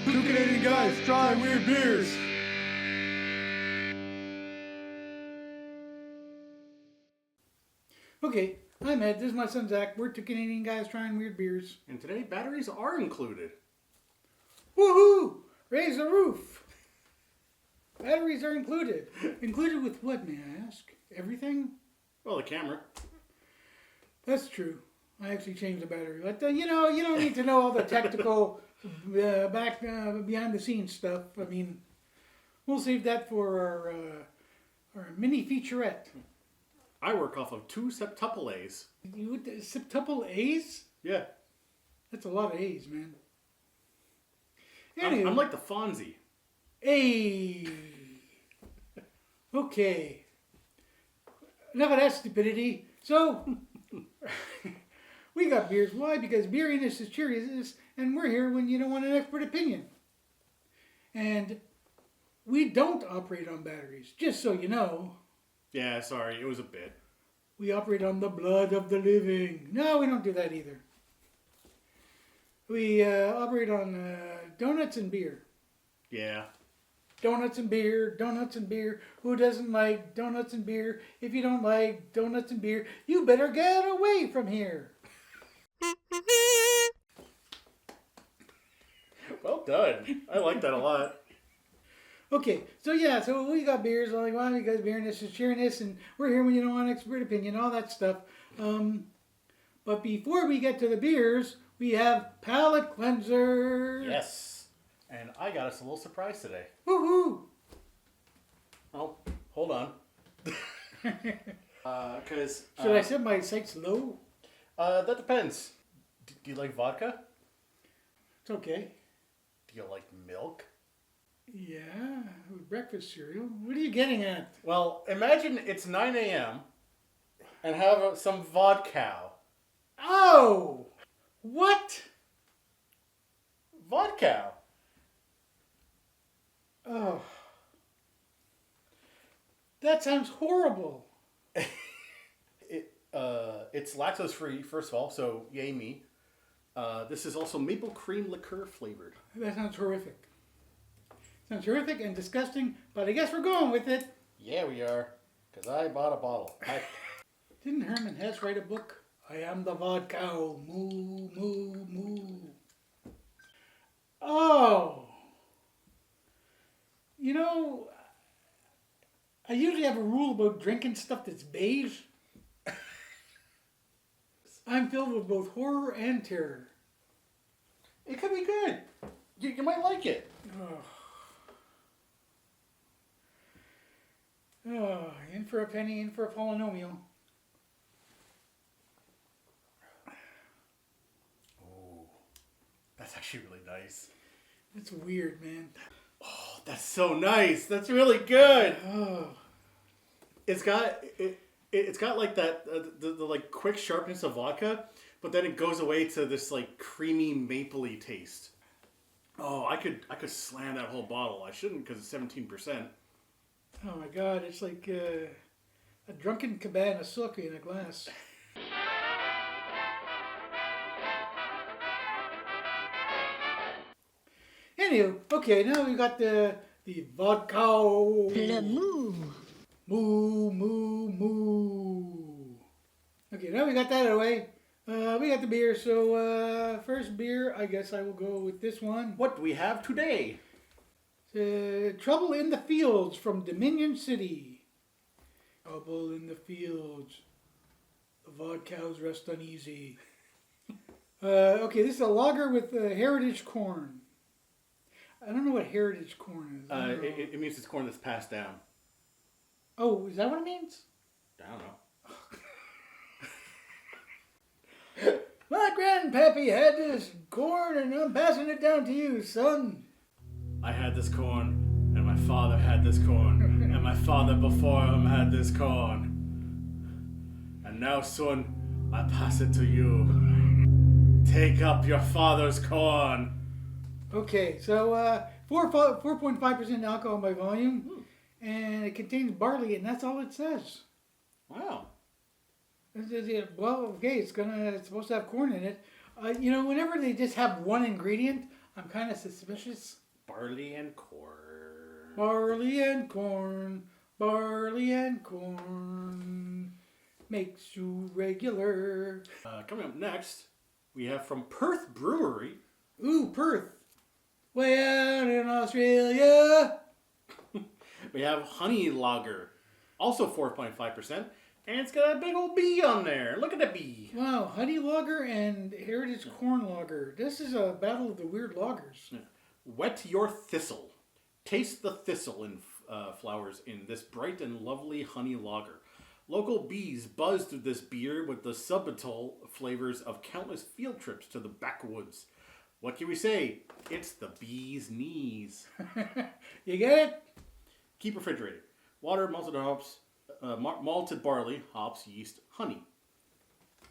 Two Canadian guys trying weird beers. Okay, I'm Ed. This is my son Zach. We're two Canadian guys trying weird beers. And today, batteries are included. Woohoo! Raise the roof! Batteries are included. Included with what, may I ask? Everything? Well, the camera. That's true. I actually changed the battery. But, you don't need to know all the technical behind the scenes stuff. I mean, we'll save that for our mini featurette. I work off of 2 septuple A's. You septuple A's? Yeah. That's a lot of A's, man. I'm like the Fonzie. Hey. Okay. Enough of that stupidity. So, we got beers. Why? Because beeriness is cheeriness, and we're here when you don't want an expert opinion. And we don't operate on batteries, just so you know. Yeah, sorry, it was a bit. We operate on the blood of the living. No, we don't do that either. We operate on donuts and beer. Yeah. Donuts and beer, donuts and beer. Who doesn't like donuts and beer? If you don't like donuts and beer, you better get away from here. Well done. I like that a lot. Okay, so we got beers. Like, why? Because beeriness is cheeriness, and we're here when you don't want expert opinion, all that stuff. But before we get to the beers, we have palate cleanser. Yes. And I got us a little surprise today. Woohoo! Oh, hold on. Because Should I set my sights low? that depends. Do you like vodka? It's okay. Do you like milk? Yeah, breakfast cereal. What are you getting at? Well, imagine it's 9 a.m. and have some Vodkow. Oh! What? Vodkow. Oh. That sounds horrible. It's lactose free, first of all, so yay me. This is also maple cream liqueur flavored. That sounds horrific. Sounds horrific and disgusting, but I guess we're going with it. Yeah, we are. Because I bought a bottle. Didn't Herman Hesse write a book? I am the Vodkow. Moo, moo, moo. Oh. You know, I usually have a rule about drinking stuff that's beige. I'm filled with both horror and terror. It could be good. You might like it. Oh, in for a penny, in for a polynomial. Oh, that's actually really nice. That's weird, man. Oh, that's so nice. That's really good. Oh. It's got like that the like quick sharpness of vodka, but then it goes away to this like creamy mapley taste. Oh, I could slam that whole bottle. I shouldn't because it's 17%. Oh my God, it's like a drunken Cabane of Sucre in a glass. Anywho, okay, now we got the Vodkow. Le moo. Moo, moo, moo. Okay, now we got that out of the way. We got the beer, so first beer, I guess I will go with this one. What do we have today? Trouble in the Fields from Dominion City. Trouble in the Fields. The Vodkows rest uneasy. Okay, this is a lager with heritage corn. I don't know what heritage corn is. It means it's corn that's passed down. Oh, is that what it means? I don't know. My grandpappy had this corn and I'm passing it down to you, son. I had this corn, and my father had this corn, and my father before him had this corn. And now, son, I pass it to you. Take up your father's corn. Okay, so 4.5% alcohol by volume, and it contains barley, and that's all it says. Wow. Well, okay, it's supposed to have corn in it. Whenever they just have one ingredient, I'm kind of suspicious. Barley and corn. Barley and corn, barley and corn makes you regular. Coming up next, we have from Perth Brewery. Ooh, Perth. Way out in Australia. We have Honey Lager, also 4.5%, and it's got a big old bee on there. Look at the bee. Wow, honey lager and heritage corn lager. This is a battle of the weird lagers. Wet your thistle. Taste the thistle and flowers in this bright and lovely honey lager. Local bees buzz through this beer with the subtle flavors of countless field trips to the backwoods. What can we say? It's the bee's knees. You get it? Keep refrigerated. Water, malted hops, malted barley, hops, yeast, honey.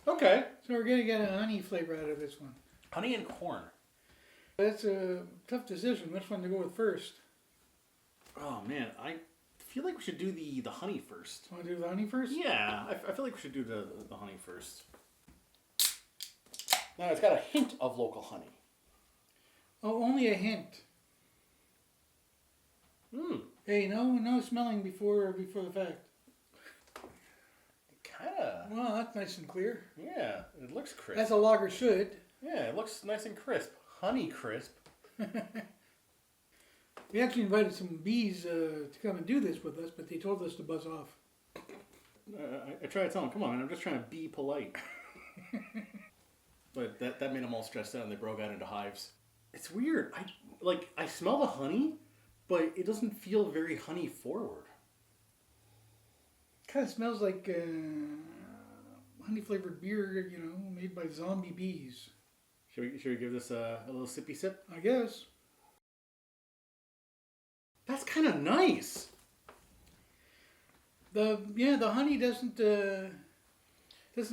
Okay. So we're going to get a honey flavor out of this one. Honey and corn. That's a tough decision. Which one to go with first? Oh man, I feel like we should do the honey first. Want to do the honey first? Yeah, I feel like we should do the honey first. Now it's got a hint of local honey. Oh, only a hint. Hmm. Hey, no smelling before the fact. Kinda. Well, that's nice and clear. Yeah, it looks crisp. As a lager should. Yeah, it looks nice and crisp. Honey crisp. We actually invited some bees to come and do this with us, but they told us to buzz off. I tried to tell them, come on, man, I'm just trying to be polite. But that made them all stressed out and they broke out into hives. It's weird. I smell the honey, but it doesn't feel very honey forward. Kind of smells like honey flavored beer, made by zombie bees. Should we give this a little sippy sip? I guess. That's kind of nice. The honey doesn't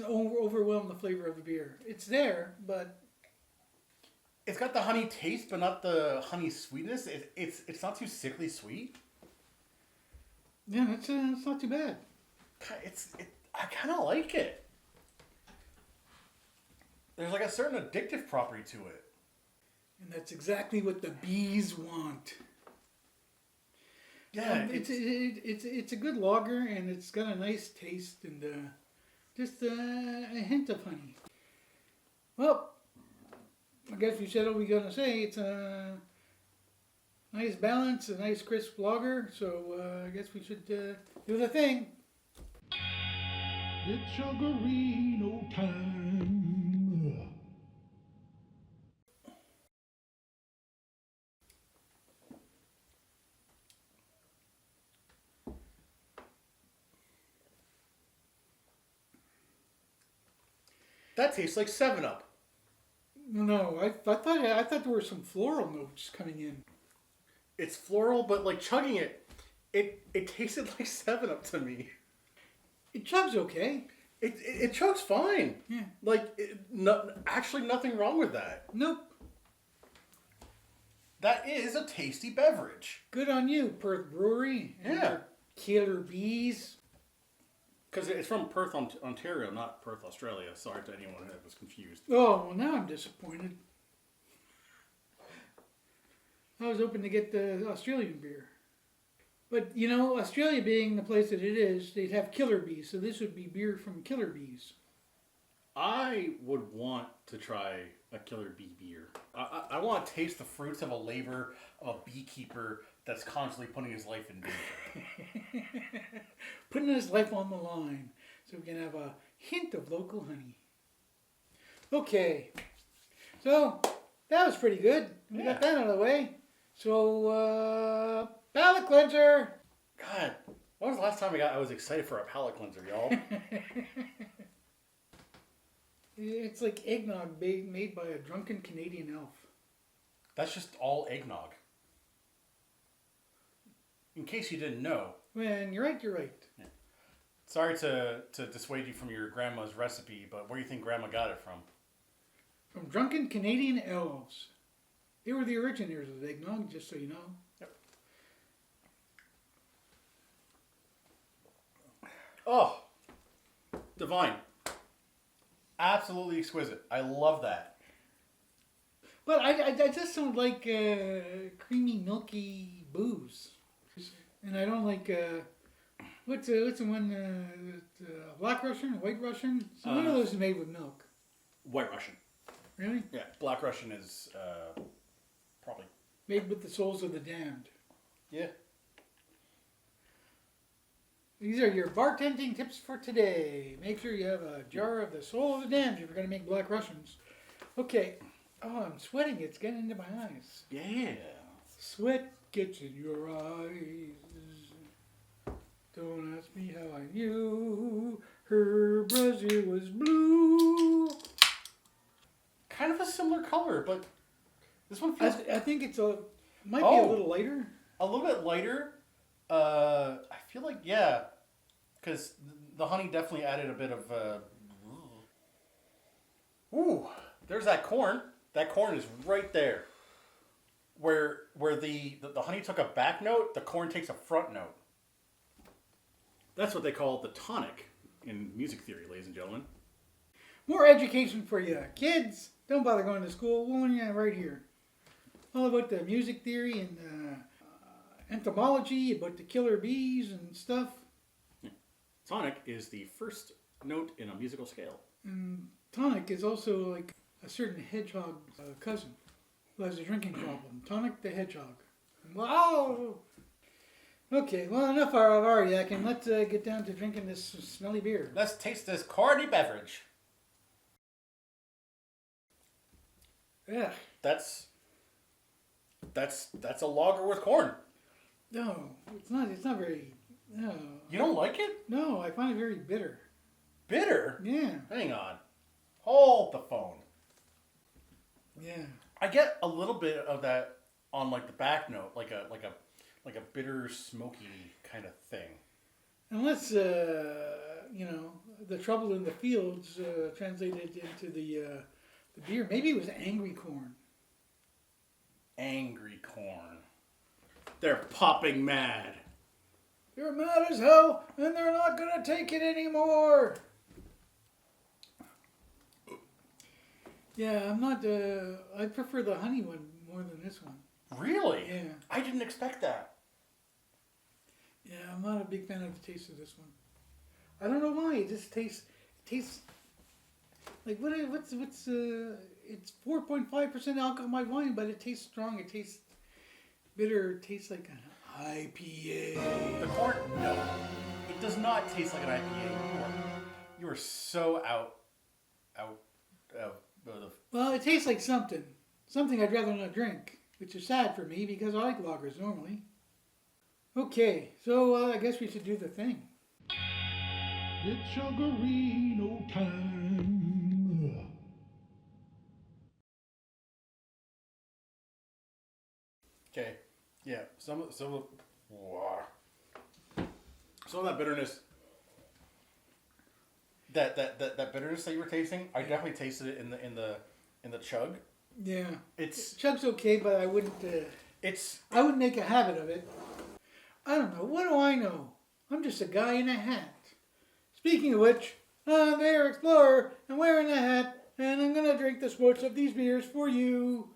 overwhelm the flavor of the beer. It's there, but it's got the honey taste, but not the honey sweetness. It's not too sickly sweet. Yeah, it's not too bad. I kind of like it. There's like a certain addictive property to it. And that's exactly what the bees want. Yeah, it's a good lager, and it's got a nice taste and just a hint of honey. Well, I guess we said what we're gonna say. It's a nice balance, a nice crisp lager. So I guess we should do the thing. It's Sugarino time. That tastes like 7-Up. No, I thought there were some floral notes coming in. It's floral, but like chugging it tasted like 7-Up to me. It chugs okay. It chugs fine. Yeah. Actually nothing wrong with that. Nope. That is a tasty beverage. Good on you, Perth Brewery. And Yeah. your killer bees. Because it's from Perth, Ontario, not Perth, Australia. Sorry to anyone that was confused. Oh, well, now I'm disappointed. I was hoping to get the Australian beer. But, Australia being the place that it is, they'd have killer bees. So this would be beer from killer bees. I would want to try a killer bee beer. I want to taste the fruits of a labor of a beekeeper that's constantly putting his life in danger. Putting his life on the line so we can have a hint of local honey. Okay. So, that was pretty good. We got that out of the way. So, palate cleanser. God, when was the last time I was excited for a palate cleanser, y'all? It's like eggnog made by a drunken Canadian elf. That's just all eggnog. In case you didn't know. Man, you're right. Yeah. Sorry to dissuade you from your grandma's recipe, but where do you think grandma got it from? From drunken Canadian elves. They were the originators of eggnog, just so you know. Yep. Oh, divine. Absolutely exquisite. I love that. But I just don't like creamy, milky booze. And I don't like, what's the one, Black Russian, White Russian? So one of those is made with milk. White Russian. Really? Yeah, Black Russian is probably... Made with the souls of the damned. Yeah. These are your bartending tips for today. Make sure you have a jar of the soul of the damned if you're going to make Black Russians. Okay. Oh, I'm sweating. It's getting into my eyes. Yeah. Sweat gets in your eyes. Don't ask me how I knew her brazier was blue. Kind of a similar color, but this one feels I think it's might be a little lighter. a little bit lighter. I feel like, yeah, because the honey definitely added a bit of... Ooh, there's that corn. That corn is right there. Where the honey took a back note, the corn takes a front note. That's what they call the tonic in music theory, ladies and gentlemen. More education for you kids. Don't bother going to school. We'll learn you right here. All about the music theory and entomology, about the killer bees and stuff. Yeah. Tonic is the first note in a musical scale. And Tonic is also like a certain hedgehog cousin who has a drinking problem. Tonic the Hedgehog. Wow! Okay, well, enough of our yakking. Let's get down to drinking this smelly beer. Let's taste this corny beverage. Yeah. That's a lager with corn. No, it's not. It's not very. No. You don't like it? No, I find it very bitter. Bitter? Yeah. Hang on. Hold the phone. Yeah. I get a little bit of that on like the back note, like a bitter, smoky kind of thing. Unless the trouble in the fields translated into the beer. Maybe it was angry corn. Angry corn. They're popping mad. They're mad as hell, and they're not gonna take it anymore. Yeah, I'm not. I prefer the honey one more than this one. Really? Yeah. I didn't expect that. Yeah, I'm not a big fan of the taste of this one. I don't know why. It just tastes like what's it's 4.5% alcohol by volume, but it tastes strong. It tastes bitter. It tastes like an IPA. The corn? No. It does not taste like an IPA. You are so out of the... Well, it tastes like something I'd rather not drink, which is sad for me because I like lagers normally. Okay, so I guess we should do the thing. It's Sugarino time. Okay. Yeah. Some of that bitterness. That bitterness that you were tasting, I definitely tasted it in the chug. Yeah, It's chug's okay, but I wouldn't. I wouldn't make a habit of it. I don't know. What do I know? I'm just a guy in a hat. Speaking of which, I'm their explorer and wearing a hat, and I'm gonna drink the smuts of these beers for you.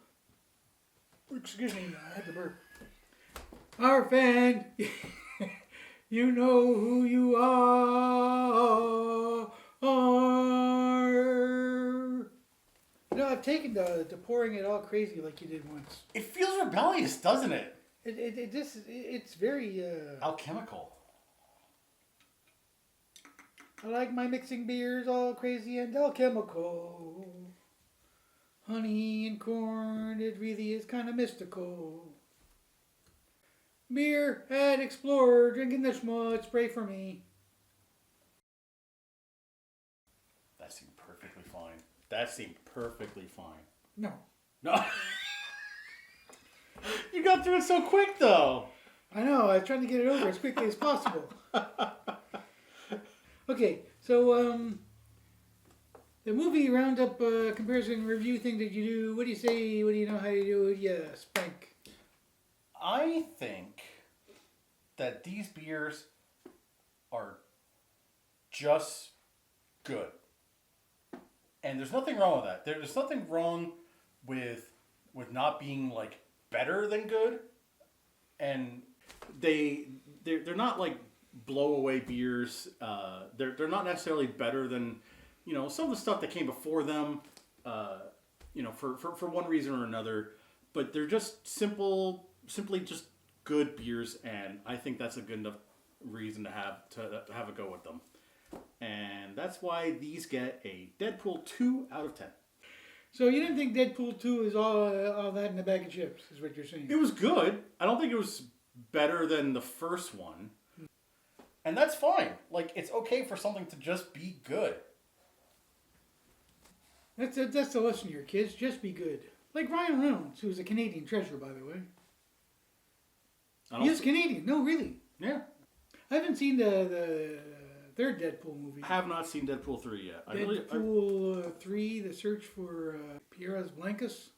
Excuse me, I had to burp. Our fan, you know who you are. You know, I've taken to pouring it all crazy like you did once. it feels rebellious, doesn't it? It's very Alchemical. I like my mixing beers all crazy and alchemical. Honey and corn, it really is kind of mystical. Beer at Explorer, drinking the schmutz, pray for me. That seemed perfectly fine. No. No. You got through it so quick, though. I know, I was trying to get it over as quickly as possible. Okay, so, the movie roundup comparison review thing that you do, what do you say, what do you know how you do it? Yeah, spank. I think that these beers are just good. And there's nothing wrong with that. There's nothing wrong with not being like better than good, and they're not like blow away beers. They're not necessarily better than some of the stuff that came before them. For one reason or another, but they're just simply just good beers, and I think that's a good enough reason to have a go with them. And that's why these get a Deadpool 2 out of 10. So you didn't think Deadpool 2 is all that in a bag of chips, is what you're saying? It was good. I don't think it was better than the first one. And that's fine. Like, it's okay for something to just be good. That's the lesson here, kids. Just be good. Like Ryan Reynolds, who's a Canadian treasure, by the way. He is Canadian. No, really. Yeah. I haven't seen the third Deadpool movie. I have not seen Deadpool 3 yet. Deadpool 3, The Search for Piedras Blancas.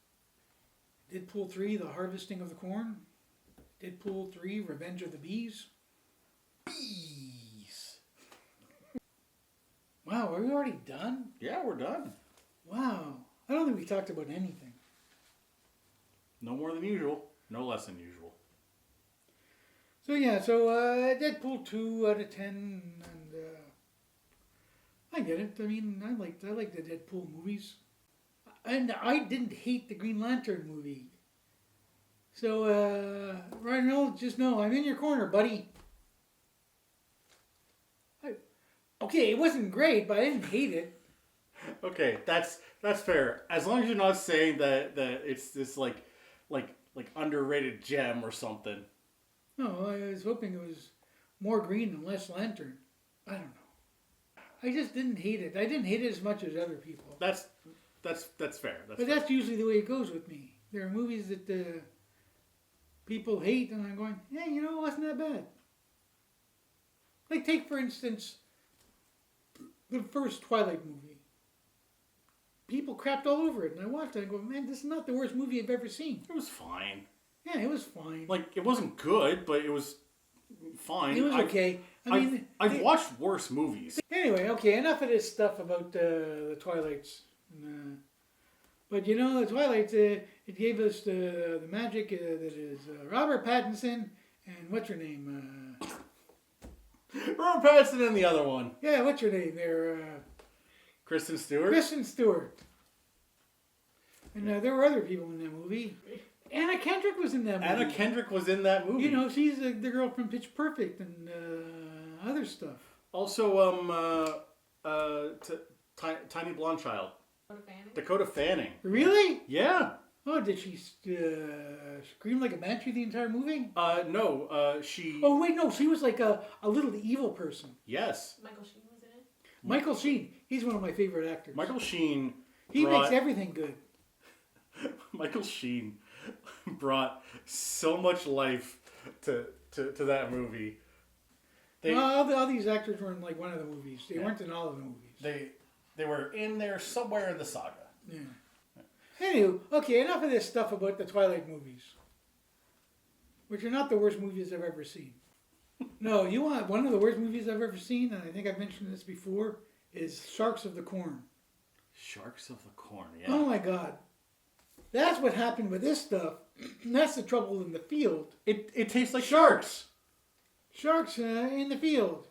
Deadpool 3, The Harvesting of the Corn. Deadpool 3, Revenge of the Bees. Bees. Wow, are we already done? Yeah, we're done. Wow. I don't think we talked about anything. No more than usual. No less than usual. So Deadpool 2 out of 10, and I get it. I mean, I like the Deadpool movies, and I didn't hate the Green Lantern movie. So Ryan Reynolds, just know I'm in your corner, buddy. Okay, it wasn't great, but I didn't hate it. Okay, that's fair. As long as you're not saying that it's this like underrated gem or something. No, I was hoping it was more green and less lantern. I don't know. I just didn't hate it. I didn't hate it as much as other people. That's fair. That's usually the way it goes with me. There are movies that people hate, and I'm going, yeah, it wasn't that bad. Like take for instance the first Twilight movie. People crapped all over it, and I watched it and I go, man, this is not the worst movie I've ever seen. It was fine. Yeah, it was fine. Like, it wasn't good, but it was fine. It was okay. I've watched worse movies. Anyway, okay, enough of this stuff about the Twilights. But the Twilights, it gave us the magic that is Robert Pattinson and what's your name? Robert Pattinson and the other one. Yeah, what's your name there? Kristen Stewart? Kristen Stewart. And there were other people in that movie. Anna Kendrick was in that movie. Anna Kendrick was in that movie. She's the girl from Pitch Perfect and other stuff. Also, Tiny Blonde Child. Dakota Fanning. Really? Yeah. Oh, did she scream like a banshee the entire movie? No. She... Oh, wait, no. She was like a little evil person. Yes. Michael Sheen was in it? Michael Sheen. He's one of my favorite actors. Michael Sheen... He makes everything good. Michael Sheen brought so much life to that movie. All these actors were in like one of the movies. They weren't in all of the movies. They were in there somewhere in the saga. Yeah. Anywho, okay, enough of this stuff about the Twilight movies, which are not the worst movies I've ever seen. No, you want one of the worst movies I've ever seen, and I think I've mentioned this before, is Sharks of the Corn. Sharks of the Corn, yeah. Oh my God. That's what happened with this stuff. That's the trouble in the field. It tastes like sharks. Sharks in the field.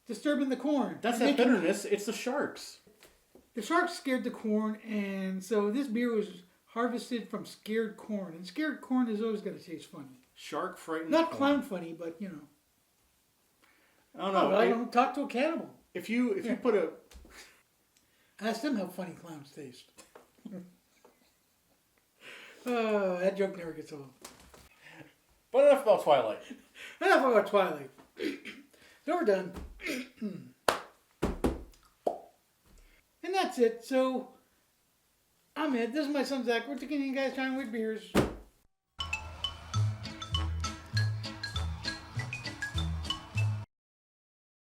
Disturbing the corn. That's that bitterness. It's the sharks. The sharks scared the corn, and so this beer was harvested from scared corn. And scared corn is always going to taste funny. Shark frightened Not corn. clown funny, but I don't know. I don't talk to a cannibal. If you put a... Ask them how funny clowns taste. That joke never gets old. But enough about Twilight. Enough about Twilight. So we're done. And that's it. So, I'm Ed. This is my son Zach. We're taking you guys trying with beers.